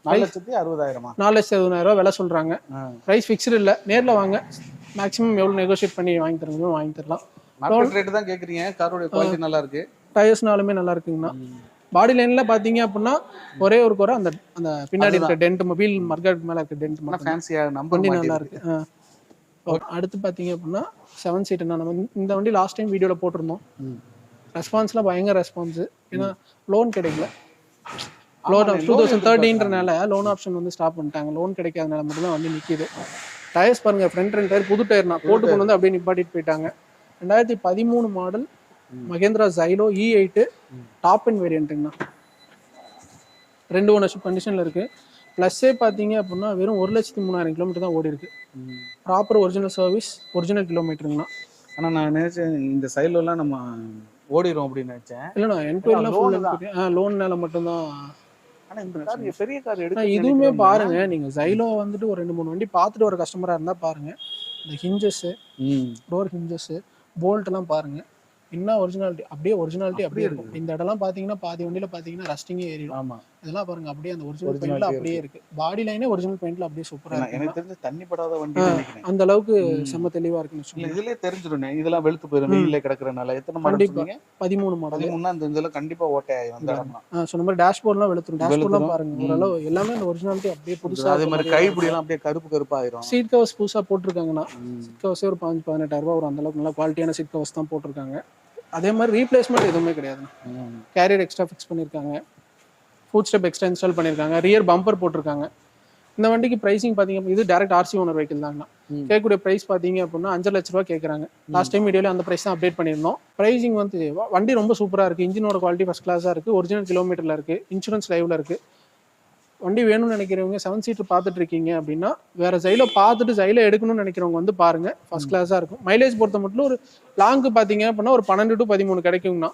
4,60,000. 4,60,000 விலை சொல்கிறாங்க. ப்ரைஸ் ஃபிக்ஸ்டு இல்லை. நேரில் வாங்க, மேக்ஸிமம் எவ்வளோ நெகோஷியேட் பண்ணி வாங்கி தர முடியும் வாங்கி தரலாம். மார்க்கெட் ரேட்டு தான் கேட்குறீங்க. காரோட குவாலிட்டி நல்லா இருக்கு. டயர்ஸ்னாலுமே நல்லா இருக்குங்கண்ணா. பாடி லைனில் பார்த்தீங்க அப்படின்னா ஒரே ஒரு குறை அந்த அந்த பின்னாடி இருக்க டென்ட், மொபைல் மார்க்கெட் மேலே இருக்க டென்ட் மட்டும் ஃபேன்சியாக நம்பர் வண்டி நல்லா இருக்கு. அடுத்து பார்த்தீங்க அப்படின்னா 7 சீட். நம்ம இந்த வண்டி லாஸ்ட் டைம் வீடியோவில் போட்டிருந்தோம். ரெஸ்பான்ஸ்லாம் பயங்கர ரெஸ்பான்ஸு. ஏன்னா லோன் கிடைக்கல. லோன் 2013ன்றனால லோன் ஆப்ஷன் வந்து ஸ்டாப் பண்ணிட்டாங்க. லோன் கிடைக்காதனால மட்டும்தான் வண்டி நிற்கிது. டயர்ஸ் பாருங்க, ஃப்ரண்ட் 2 டயர் புது டயர்னா போட்டு கொண்டு வந்து அப்படியே நிப்பாட்டிட்டு போயிட்டாங்க. 2013 model Mahindra Xylo E8 top end வேரியண்ட்டுங்கண்ணா. 2 ஓனர்ஷிப் கண்டிஷனில் இருக்குது. ப்ளஸ்ஸே பார்த்தீங்க அப்படின்னா வெறும் 1,03,000 கிலோமீட்டர் தான் ஓடி இருக்கு. ப்ராப்பர் ஒரிஜினல் சர்வீஸ், ஒரிஜினல் கிலோமீட்டருங்கண்ணா. ஆனால் நான் நினைச்சேன் இந்த சைட்லலாம் நம்ம ஓடிடும் அப்படின்னு நினைச்சேன். இல்லைண்ணா, என்கொயரிலாம் லோன்னால மட்டும்தான். ஆனால் இந்த கார் பெரிய கார் எடுத்து இதுவுமே பாருங்க, நீங்கள் ஜைலோ வந்துட்டு ஒரு 2-3 வண்டி பார்த்துட்டு ஒரு கஸ்டமராக இருந்தால் பாருங்க. இந்த ஹிஞ்சஸ்ஸு, டோர் ஹிஞ்சஸ்ஸு, போல்ட்லாம் பாருங்க. இன்னும் ஒரிஜினாலிட்டி அப்படியே இருக்கும். இந்த இடம்லாம் பார்த்தீங்கன்னா பாதி வண்டியில் பார்த்தீங்கன்னா ரஸ்டிங்கே ஏறிடும். ஆமாம், இதெல்லாம் பாருங்க அப்படியே அந்த ஒரிஜினல் பெயிண்ட்ல அப்படியே இருக்கு. பாடி லைனே ஒரிஜினல் பெயிண்ட்ல அப்படியே சூப்பரா இருக்கு. எனக்கு தெரிஞ்ச தண்ணி படாத வண்டி நினைக்கிறேன். அந்த அளவுக்கு செம்ம தெளிவா இருக்குன்னு சொல்லுங்க. இதுலயே தெரிஞ்சிடும் இதெல்லாம் வெளுத்து போயிடும் வெயில்ல கிடக்குறனால. எத்தனை மாடல் சொன்னீங்க? 13 மாடல். 13 அந்த இதெல்லாம் கண்டிப்பா ஓட்டை ஆகும். அந்த இடம்லாம் சொன்ன மாதிரி டேஷ்போர்ட்லாம் வெளுத்துரும். டேஷ்போர்ட்லாம் பாருங்க ஓரளவு எல்லாமே அந்த ஒரிஜினாலிட்டி அப்படியே புதுசா. அதே மாதிரி கைப்பிடி எல்லாம் அப்படியே கருப்பு ஆயிரும். சீட் கவர்ஸ் புதுசா போட்டிருக்காங்கன்னா சீட் கவர்ஸே ஒரு 15,000-18,000 ஒரு அந்த அளவுக்கு நல்ல குவாலிட்டியான சீட் கவர்ஸ் தான் போட்டிருக்காங்க. அதே மாதிரி ரீப்ளேஸ்மெண்ட் எதுவுமே கிடையாது. கேரியர் எக்ஸ்ட்ரா ஃபிக்ஸ் பண்ணியிருக்காங்க. ஃபுட் ஸ்டெப் எக்ஸ்ட்ரா இன்ஸ்டால் பண்ணியிருக்காங்க. ரியர் பம்பர் போட்டிருக்காங்க. இந்த வண்டிக்கு பிரைசிங் பார்த்தீங்க இது டேரக்ட் ஆர்சி ஓனர் வெஹிக்கிள் தாங்கண்ணா. கேட்கக்கூடிய ப்ரைஸ் பார்த்தீங்க அப்படின்னா 5 லட்ச ரூபா கேட்குறாங்க. லாஸ்ட் டைம் வீடியோவில் அந்த ப்ரைஸ் தான் அப்டேட் பண்ணியிருந்தோம். ப்ரைசிங் வந்து வண்டி ரொம்ப சூப்பராக இருக்குது. இன்ஜினோட குவாலிட்டி ஃபஸ்ட் கிளாஸாக இருக்குது. ஒரிஜினல் கிலோமீட்டரில் இருக்குது. இன்சூரன்ஸ் லைவில் இருக்குது. வண்டி வேணும்னு நினைக்கிறவங்க 7 சீட்டர் பார்த்துட்டு இருக்கீங்க அப்படின்னா வேற ஜைலோ பார்த்துட்டு ஜைலோ எடுக்கணும்னு நினைக்கிறவங்க வந்து பாருங்க. ஃபர்ஸ்ட் கிளாஸாக இருக்கும். மைலேஜ் பொறுத்த மட்டும் ஒரு லாங்கு பார்த்தீங்க அப்படின்னா ஒரு 12 to 13 கிடைக்குங்கண்ணா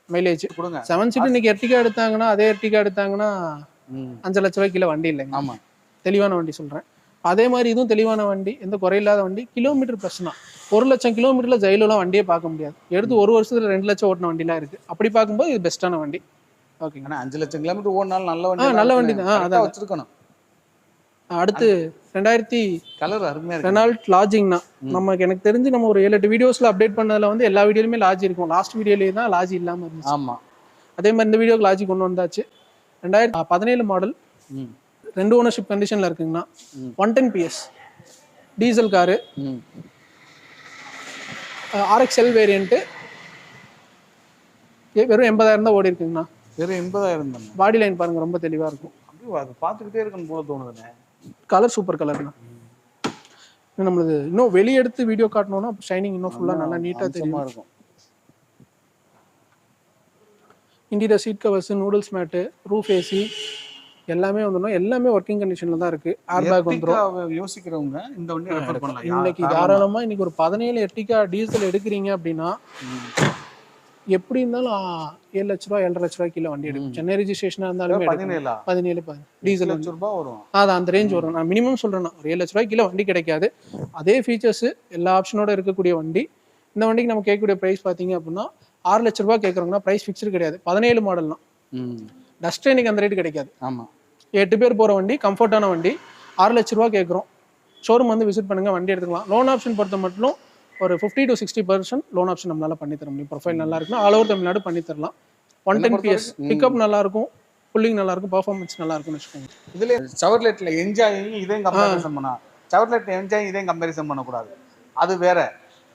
மைலேஜ். 7 சீட்டர் இன்னைக்கு எர்டிகா எடுத்தாங்கன்னா அதே எர்டிகா எடுத்தாங்கன்னா 5 லட்ச ரூபாய்க்கு வண்டி இல்லைங்க. ஆமாம், தெளிவான வண்டி சொல்கிறேன். அதே மாதிரி இதுவும் தெளிவான வண்டி, எந்த குறையில்லாத வண்டி. கிலோமீட்டர் பிரச்சனை 1 லட்சம் கிலோமீட்டரில் ஜைலோலாம் வண்டியே பார்க்க முடியாது. எடுத்து 1 வருஷத்துல 2 லட்சம் ஓட்டின வண்டிலாம் இருக்குது. அப்படி பார்க்கும்போது இது பெஸ்ட்டான வண்டி. ஓகேங்க. 5 லட்சம் கிலோமீட்டர் ஓடினாலும் நல்ல வண்டி தான். அதான் வச்சிருக்கணும். அடுத்து 2000 கலர் அருமையா இருக்கு. ரெனால்ட் லாஜிங்னா நமக்கு எனக்கு தெரிஞ்சு நம்ம ஒரு 7-8 வீடியோஸ்ல அப்டேட் பண்ணதுல வந்து எல்லா வீடியோலுமே லாஜி இருக்கும். லாஸ்ட் வீடியோலயே தான் லாஜி இல்லாம இருந்துச்சு. ஆமா, அதே மாதிரி இந்த வீடியோக்கு லாஜி கொண்டு வந்தாச்சு. 2017 மாடல் 2 ஓனர்ஷிப் கண்டிஷன்ல இருக்குங்கண்ணா. 110 PS diesel car. RXL variant. வெறும் 80,000 தான் ஓடி இருக்குங்கண்ணா. வெறும் 80,000 தான். பாடி லைன் பாருங்க ரொம்ப தெளிவா இருக்கும். அப்படியே அது பார்த்துக்கிட்டே இருக்கணும் போல தோணுதுண்ணே. Colour super கலர்ண்ணா. நம்மளுக்கு இன்னும் வெளியே எடுத்து வீடியோ காட்டணும்னா ஷைனிங் இன்னும் ஃபுல்லா நல்லா நீட்டா தெரியுமா இருக்கும். Interior seat covers, noodles mat, roof AC எல்லாமே வந்துடும். எல்லாமே ஒர்க்கிங் கண்டிஷன்ல தான் இருக்கு. ஏர் பேக் வந்துடும். யோசிக்கிறவங்க இந்த வண்டி ரெஃபர் பண்ணலாம். இன்னைக்கு தாராளமா இன்னைக்கு ஒரு 17 எர்டிகா டீசல் எடுக்கிறீங்க அப்படின்னா எப்படி இருந்தாலும் 7 லட்ச ரூபா 7.5 லட்ச ரூபாய்க்கு வண்டி எடுக்கும். சென்னை ரெஜிஸ்ட்ரேஷனா இருந்தாலும் 17 டீசல் வரும். அதான் அந்த ரேஞ்ச் வரும். நான் மினிமம் சொல்றேன்னா ஒரு 7 லட்ச ரூபாய்க்கு வண்டி கிடைக்காது. அதே ஃபீச்சர்ஸ் எல்லா ஆப்ஷனோட இருக்கக்கூடிய வண்டி. இந்த வண்டிக்கு நம்ம கேட்கக்கூடிய பிரைஸ் பார்த்தீங்க அப்படின்னா 6 லட்ச ரூபாய் கேட்குறோம்னா பிரைஸ் ஃபிக்ஸ்டு கிடையாது. 17 மாடல்னா டஸ்ட் இன்னைக்கு அந்த ரேட்டு கிடைக்காது. ஆமா, 8 பேர் போற வண்டி, கம்ஃபர்டான வண்டி. 6 லட்ச ரூபா கேட்குறோம். ஷோரூம் வந்து விசிட் பண்ணுங்க, வண்டி எடுத்துக்கலாம். லோன் ஆப்ஷன் பொறுத்த மட்டும் ஒரு 50 to 60% லோன் ஆப்ஷன் நம்மளால பண்ணி தர முடியும். ப்ரொஃபைல் நல்லா இருக்குன்னா ஆல் ஓவர் தமிழ்நாடு பண்ணி தரலாம். 110 PS பிக்கப் நல்லா இருக்கும், புல்லிங் நல்லா இருக்கும், பர்ஃபார்மன்ஸ் நல்லா இருக்கும்னு வச்சுக்கோங்க. இதுல செவர்லெட்ல என்ஜாய் இதையும் கம்பேரிசன் பண்ணா செவர்லெட் என்ஜாய் இதையும் கம்பேரிசன் பண்ணக்கூடாது. அது வேற.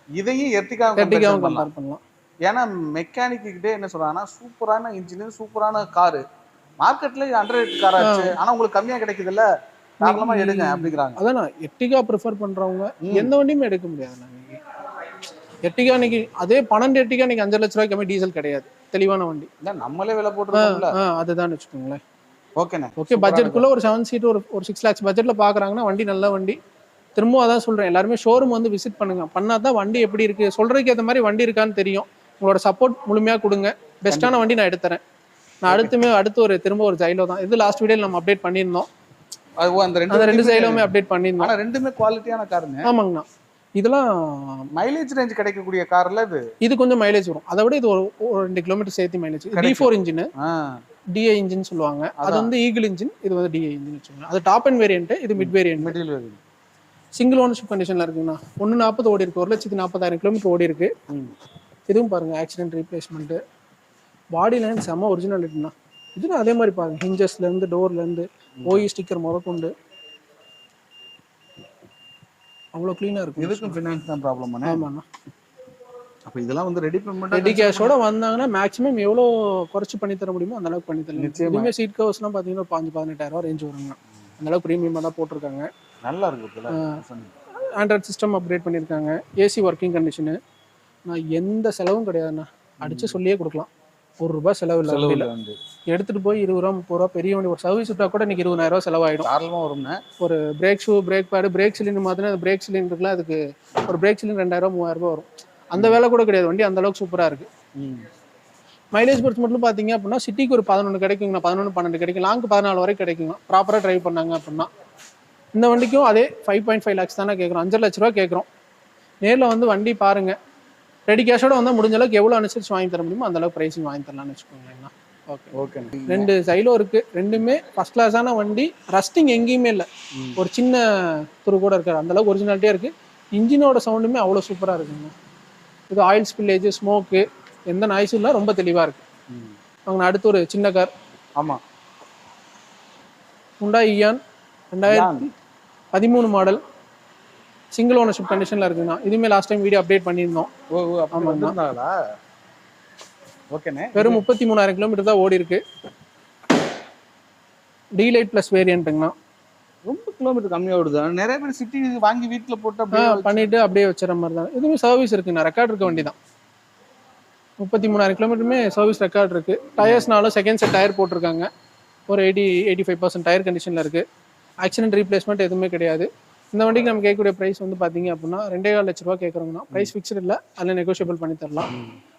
இதையும் எர்டிகாவும் கம்பேர் பண்ணலாம். ஏன்னா மெக்கானிக் கிட்டே என்ன சொல்றாங்கன்னா சூப்பரான இன்ஜின், சூப்பரான காரு மார்க்கெட்ல அண்டர் ரேட் கார் ஆச்சு. ஆனா உங்களுக்கு கம்மியா கிடைக்குது இல்ல, தாராளமா எடுங்க அப்படிங்கிறாங்க. அதான் எர்டிகா ப்ரிஃபர் பண்றவங்க எந்த வண்டியுமே எடுக்க முடியாது. எர்டிகா இன்னைக்கு அதே 12 எர்டிகா இன்னைக்கு 5 லட்ச ரூபாய்க்கு கம்மி டீசல் கிடையாது. தெளிவான வண்டி நம்மளே விலை போட்டுருக்கோம்ல. அதுதான் வச்சுக்கோங்களேன். ஓகேண்ணே. ஓகே, பட்ஜெட்குள்ள ஒரு 7 சீட் ஒரு 6 lakhs பட்ஜெட்ல பாக்குறாங்கன்னா வண்டி நல்ல வண்டி. திரும்பவும் அதான் சொல்கிறேன், எல்லாருமே ஷோரூம் வந்து விசிட் பண்ணுங்க. பண்ணால் தான் வண்டி எப்படி இருக்குது, சொல்கிறதுக்கு ஏற்ற மாதிரி வண்டி இருக்கான்னு தெரியும். உங்களோட சப்போர்ட் முழுமையாக கொடுங்க. பெஸ்ட்டான வண்டி நான் எடுத்துறேன். நான் அடுத்து திரும்ப ஒரு ஜைலோ தான். இது லாஸ்ட் வீடியோவில் நம்ம அப்டேட் பண்ணியிருந்தோம். அந்த ரெண்டு ஜைலோவுமே அப்டேட் பண்ணியிருந்தோம். ஆனால் ரெண்டுமே குவாலிட்டியான காருங்க. ஆமாங்கண்ணா. இதெல்லாம் மைலேஜ் ரேஞ்ச் கிடைக்கக்கூடிய கார்ல இது கொஞ்சம் மைலேஜ் வரும். அதை விட இது ஒரு 2 கிலோமீட்டர் சேர்த்து mileage. D4 engine, DI engine சொல்லுவாங்க. அது வந்து ஈகிள் இன்ஜின், இது வந்து DI இன்ஜின் வச்சுக்கோங்க. அது டாப் அண்ட் வேரியன்ட், இது mid variant. Middle variant. Single ownership கண்டிஷன்ல இருக்குங்கண்ணா. 140 ஓடி இருக்கு, 1,40,000 கிலோமீட்டர் ஓடி இருக்கு. இதுவும் பாருங்க ஆக்சிடென்ட் ரீப்ளேஸ்மெண்ட், பாடி லைன் செம்ம ஒரிஜினாலிட்டிண்ணா. இதுவும் அதே மாதிரி பாருங்க, ஹிஞ்சஸ்ல இருந்து டோர்ல இருந்து OE ஸ்டிக்கர் முதற்கொண்டு அவ்வளோ க்ளீனாக இருக்கும். இதுக்கும் ஃபினான்ஸ் தான் ப்ராப்ளம். ஆமாண்ணா. அப்போ இதெல்லாம் வந்து ரெடி கேஷோட வந்தாங்கன்னா மேக்ஸிமம் எவ்வளோ குறைச்சி பண்ணி தர முடியுமோ அந்த அளவுக்கு பண்ணி தரலாம். இதுவுமே சீட் கவர்ஸ்லாம் பார்த்தீங்கன்னா 15,000-18,000 ரேஞ்ச் வருங்க. அந்த அளவுக்கு ப்ரீமியமாக தான் போட்டிருக்காங்க. நல்லா இருக்கு. ஆண்ட்ராய்ட் சிஸ்டம் அப்கிரேட் பண்ணியிருக்காங்க. AC working condition. நான் எந்த செலவும் கிடையாதுண்ணா. அடித்து சொல்லியே கொடுக்கலாம். ₹1 செலவு இல்லை. எடுத்துகிட்டு போய் ₹20-30 பெரிய வண்டி ஒரு சர்வீஸ் விட்டால் கூட இன்னைக்கு ₹20,000 செலவாயிடும். தாராளமாக வரும்னா ஒரு brake shoe, brake pad, brake cylinder மாற்றினா அந்த பிரேக் சிலிண்டருக்குலாம் அதுக்கு ஒரு பிரேக் சிலிண்டர் ₹2,000-3,000 வரும். அந்த வேலை கூட கிடையாது. வண்டி அந்த அளவுக்கு சூப்பராக இருக்குது. மைலேஜ் பொறுத்து மட்டும் பார்த்தீங்க அப்படின்னா சிட்டிக்கு ஒரு 11 கிடைக்குங்கண்ணா, 11-12 கிடைக்கும். லாங்கு 14 வரைக்கும் கிடைக்குங்க ப்ராப்பராக ட்ரைவ் பண்ணாங்க அப்படின்னா. இந்த வண்டிக்கும் அதே 5.5 lakhs தானே கேட்குறோம், 5 லட்ச ரூபா கேட்குறோம். நேரில் வந்து வண்டி பாருங்கள். ரெடி கேஷோட வந்தால் முடிஞ்ச அளவுக்கு எவ்வளோ அனுசரிச்சு வாங்கி தர முடியுமோ அந்த அளவுக்கு ப்ரைஸிங் வாங்கி தரலாம்னு வச்சுக்கோங்களேண்ணா. ஓகே. 2 சைலோ இருக்குது. ரெண்டுமே ஃபஸ்ட் கிளாஸான வண்டி. ரஸ்டிங் எங்கேயுமே இல்லை, ஒரு சின்ன துரு கூட இருக்காது. அந்தளவுக்கு ஒரிஜினாலிட்டியாக இருக்குது. இன்ஜினோட சவுண்டுமே அவ்வளோ சூப்பராக இருக்குங்க. இது ஆயில் ஸ்பில்லேஜ், ஸ்மோக்கு, எந்த நாய்ஸும் இல்லை, ரொம்ப தெளிவாக இருக்குது. அவங்க அடுத்து ஒரு சின்ன கார். ஆமாம், Hyundai Eon 2013 model, single ownership கண்டிஷனில் இருக்குங்கண்ணா. இதுவுமே லாஸ்ட் டைம் வீடியோ அப்டேட் பண்ணியிருந்தோம். ஆமாங்கண்ணா. ஓகேண்ணே. வெறும் 33,000 கிலோமீட்டர் தான் ஓடி இருக்கு. டீலைட் ப்ளஸ் வேரியன்ட்டுங்கண்ணா. ரொம்ப கிலோமீட்டர் கம்மியாக ஓடுது. நிறைய பேர் சிட்டி வாங்கி வீட்டில் போட்டு பண்ணிட்டு அப்படியே வச்சுற மாதிரி தான். இதுவுமே சர்வீஸ் இருக்குண்ணா, ரெக்கார்ட் இருக்க வண்டி தான். 33,000 கிலோமீட்டருமே சர்வீஸ் ரெக்கார்ட் இருக்கு. டயர்ஸ்னாலும் செகண்ட் செட் டயர் போட்டிருக்காங்க. ஒரு 80-85% டயர் கண்டிஷனில் இருக்குது. ஆக்சிடென்ட் ரீப்ளேஸ்மெண்ட் எதுவுமே கிடையாது. இந்த வண்டிக்கு நம்ம கேட்கக்கூடிய ப்ரைஸ் வந்து பார்த்தீங்க அப்படின்னா 2.25 லட்ச ரூபா கேட்குறோங்கண்ணா. ப்ரைஸ் ஃபிக்ஸ்டு இல்லை, அதில் நெகோஷியபிள் பண்ணி தரலாம்.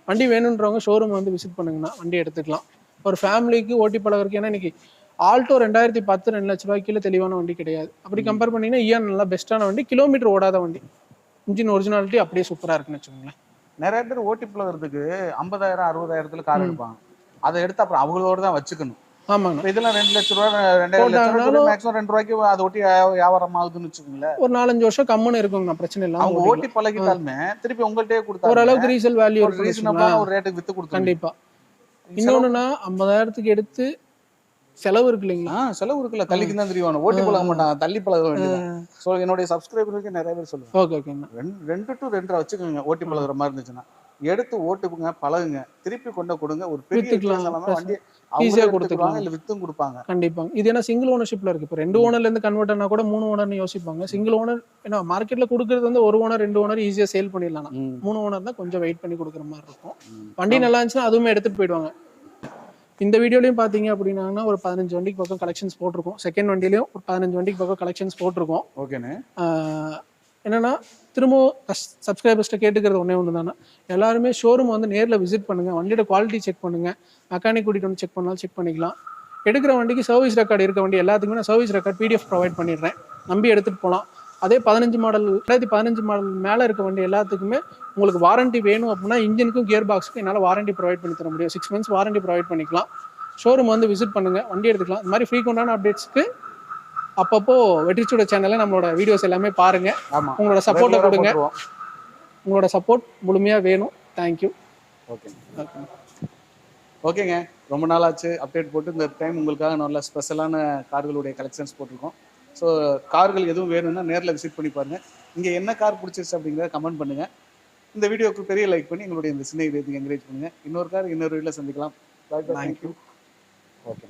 வண்டி வேணுன்றவங்க ஷோரூம் வந்து விசிட் பண்ணுங்கண்ணா, வண்டி எடுத்துக்கலாம். ஒரு ஃபேமிலிக்கு ஓட்டி பழகிறதுக்கு. ஏன்னா இன்னைக்கு ஆல்டோ 2010 2 லட்ச ரூபாய்க்கு கீழே தெளிவான வண்டி கிடையாது. அப்படி கம்பேர் பண்ணிங்கன்னா Eon நல்லா பெஸ்ட்டான வண்டி, கிலோமீட்டர் ஓடாத வண்டி, இன்ஜின் ஒரிஜினாலிட்டி அப்படியே சூப்பராக இருக்குன்னு வச்சுக்கோங்களேன். நிறைய பேர் ஓட்டி பழகிறதுக்கு 50,000-60,000 கார் எடுப்பாங்க. அதை எடுத்து அப்புறம் அவங்களோட தான் வச்சுக்கணும். ஆமாங்க. இதெல்லாம் 2 லட்ச ரூபா, 2.5 லட்சம் மேக்ஸிமம் 2 ரூபாய்க்கு அதை ஒட்டி வியாபாரம் ஆகுதுன்னு வச்சுக்கோங்களேன். ஒரு 4-5 வருஷம் கம்முன்னு இருக்குங்க, பிரச்சனை இல்லை. அவங்க ஓட்டி பழகிட்டாலுமே திருப்பி உங்கள்கிட்டயே கொடுத்தா ஓரளவுக்கு ரீசேல் வேல்யூ ரீசனபிளான ஒரு ரேட்டுக்கு வித்து கொடுத்து. கண்டிப்பா. இன்னொன்னுனா 50,000க்கு எடுத்து செலவு இருக்கு இல்லைங்களா? செலவு இருக்குல்ல, தள்ளிக்கு தான் தெரியும். ஓட்டி பழக மாட்டாங்க, தள்ளி பழக வேண்டியது. ஸோ என்னுடைய சப்ஸ்கிரைபருக்கு நிறைய பேர் சொல்லுவாங்க, ஓகே 2 to 2.5 வச்சுக்கோங்க. ஓட்டி பழகுற மாதிரி இருந்துச்சுன்னா எடுத்து ஓட்டுங்க, பழகுங்க, திருப்பி கொண்டு கொடுங்க. ஒரு பெரிய வண்டி ஈஸியா கொடுத்துக்கலாம், இல்ல வித்தும் கொடுப்பாங்க. கண்டிப்பா. இது ஏன்னா சிங்கிள் ஓனர்ஷிப்ல இருக்கு. இப்போ 2 ஓனர்ல இருந்து கன்வெர்ட் ஆனா கூட 3 ஓனர்னு யோசிப்பாங்க. சிங்கிள் ஓனர் ஏன்னா மார்க்கெட்ல கொடுக்கறது வந்து 1 ஓனர் 2 ஓனர் ஈஸியா சேல் பண்ணிடலாம். 3 ஓனர் தான் கொஞ்சம் வெயிட் பண்ணி கொடுக்குற மாதிரி இருக்கும். வண்டி நல்லா இருந்துச்சுன்னா அதுவுமே எடுத்துட்டு போயிடுவாங்க. இந்த வீடியோலையும் பார்த்தீங்க அப்படின்னா ஒரு 15 வண்டிக்கு பக்கம் கலெக்ஷன்ஸ் போட்டிருக்கோம். செகண்ட் வண்டிலையும் ஒரு 15 வண்டிக்கு பக்கம் கலெக்ஷன்ஸ் போட்டிருக்கோம். ஓகேண்ணே. என்னன்னா திரும்பவும் சப்ஸ்கிரைபர்ஸ்ட்டை கேட்டுக்கிறது ஒன்று தானே, எல்லாருமே ஷோரூம் வந்து நேரில் விசிட் பண்ணுங்கள். வண்டியோட குவாலிட்டி செக் பண்ணுங்கள். மெக்கானிக் கூட்டிகிட்டு வந்து செக் பண்ணாலும் செக் பண்ணிக்கலாம். எடுக்கிற வண்டிக்கு சர்வீஸ் ரெக்கார்டு இருக்க வண்டி எல்லாத்துக்குமே நான் சர்வீஸ் ரெக்கார்ட் PDF ப்ரொவைட் பண்ணிடுறேன். நம்பி எடுத்துகிட்டு போகலாம். அதே 15 மாடல் 2015 மாடல் மேலே இருக்க வண்டி எல்லாத்துக்குமே உங்களுக்கு வாரண்டி வேணும் அப்படின்னா இன்ஜினுக்கும் கியர் பாக்ஸுக்கும் என்னால் வாரண்டி ப்ரொவைட் பண்ணி தர முடியும். 6 months வாரண்டி ப்ரொவைட் பண்ணிக்கலாம். ஷோரூம் வந்து விசிட் பண்ணுங்கள், வண்டி எடுத்துக்கலாம். இந்த மாதிரி ஃப்ரீக்வெண்டான அப்டேட்ஸ்க்கு அப்பப்போ வெற்றிச்சூட சேனல்ல நம்மளோட வீடியோஸ் எல்லாமே பாருங்க. உங்களோட சப்போர்ட்டை கொடுங்க. உங்களோட சப்போர்ட் முழுமையாக வேணும். தேங்க்யூ. ஓகேங்க. ரொம்ப நாள் ஆச்சு அப்டேட் போட்டு. இந்த டைம் உங்களுக்காக நல்ல ஸ்பெஷலான கார்களுடைய கலெக்ஷன்ஸ் போட்டிருக்கோம். ஸோ கார்கள் எதுவும் வேணும்னா நேரில் விசிட் பண்ணி பாருங்கள். இங்கே என்ன கார் பிடிச்சிருச்சு அப்படிங்கிறத கமெண்ட் பண்ணுங்கள். இந்த வீடியோக்கு பெரிய லைக் பண்ணி எங்களுடைய இந்த சின்ன வீடியோக்கு என்கரேஜ் பண்ணுங்கள். இன்னொரு கார் இன்னொரு வீட்டில் சந்திக்கலாம். தேங்க்யூ. ஓகே.